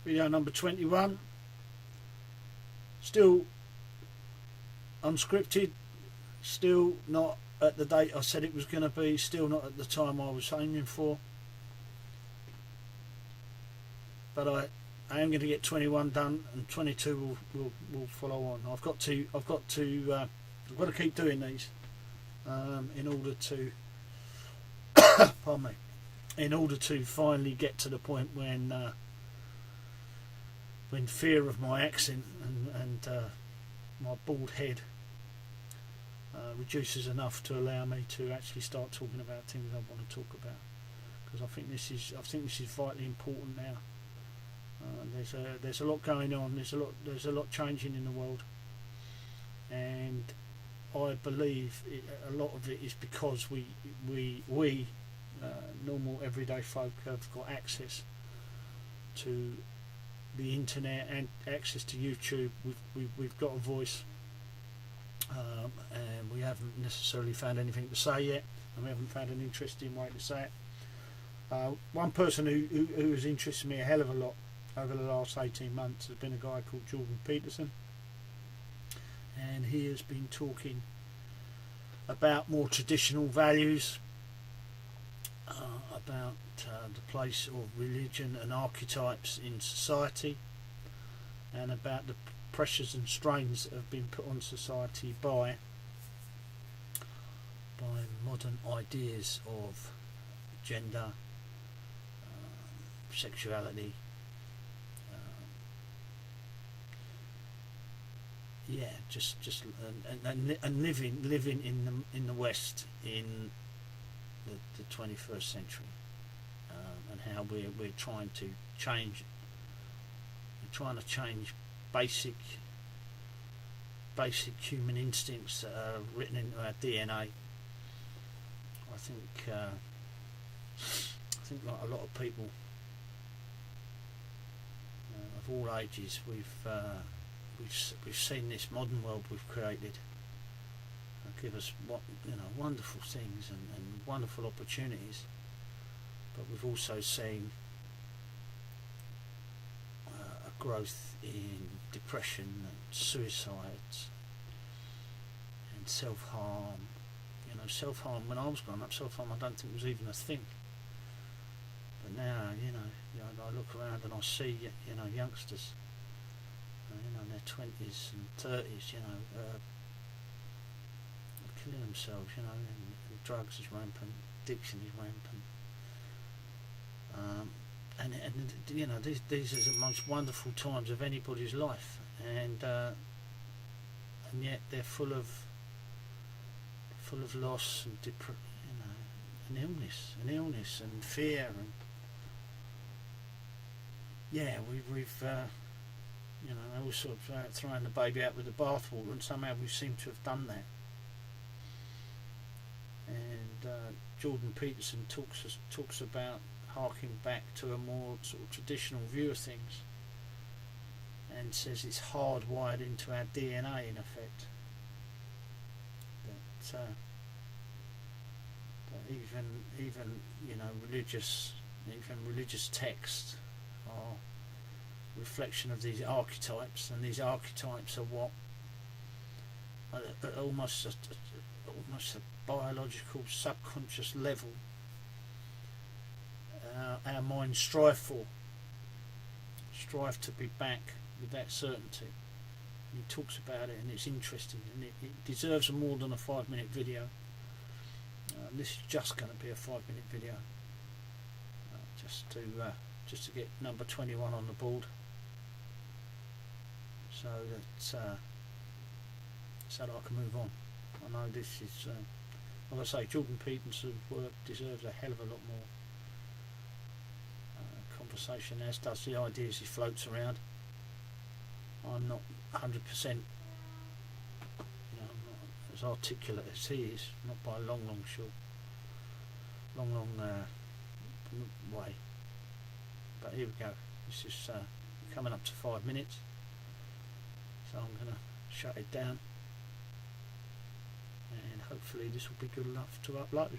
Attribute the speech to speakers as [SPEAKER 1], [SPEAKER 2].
[SPEAKER 1] Video number 21. Still unscripted. Still not at the date I said it was going to be. Still not at the time I was aiming for. But I am going to get 21 done, and 22 will follow on. I've got to keep doing these in order to pardon me, in order to finally get to the point when fear of my accent and my bald head reduces enough to allow me to actually start talking about things I want to talk about, because I think this is vitally important now. There's a lot going on. There's a lot changing in the world, and I believe a lot of it is because we normal everyday folk have got access to the internet and access to YouTube. We've got a voice, and we haven't necessarily found anything to say yet, and we haven't found an interesting way to say it. One person who has interested me a hell of a lot over the last 18 months has been a guy called Jordan Peterson, and he has been talking about more traditional values, about the place of religion and archetypes in society, and about the pressures and strains that have been put on society by modern ideas of gender, sexuality, and living in the West in the 21st century, and how we're trying to change. We're trying to change basic human instincts that are written into our DNA. I think like a lot of people of all ages, we've seen this modern world we've created give us wonderful things and wonderful opportunities, but we've also seen a growth in depression and suicide and self-harm. Self-harm, when I was growing up, self-harm I don't think was even a thing, but now I look around and I see youngsters in their 20s and 30s killing themselves, and drugs is rampant, addiction is rampant, and these are the most wonderful times of anybody's life, and yet they're full of loss and and illness and fear, and we've they all sort of throwing the baby out with the bathwater, and somehow we seem to have done that. And Jordan Peterson talks about harking back to a more sort of traditional view of things, and says it's hardwired into our DNA in effect. That even religious texts are reflection of these archetypes, and these archetypes are what almost a biological subconscious level our minds strive to be back with that certainty. And he talks about it, and it's interesting, and it deserves more than a 5-minute video. This is just going to be a 5-minute video, just to get number 21 on the board, so that I can move on. I know this is, like I say, Jordan Peterson's work deserves a hell of a lot more conversation, as does the ideas he floats around. I'm not 100%, I'm not as articulate as he is, not by a long way. But here we go. This is coming up to 5 minutes, so I'm going to shut it down, and hopefully this will be good enough to upload.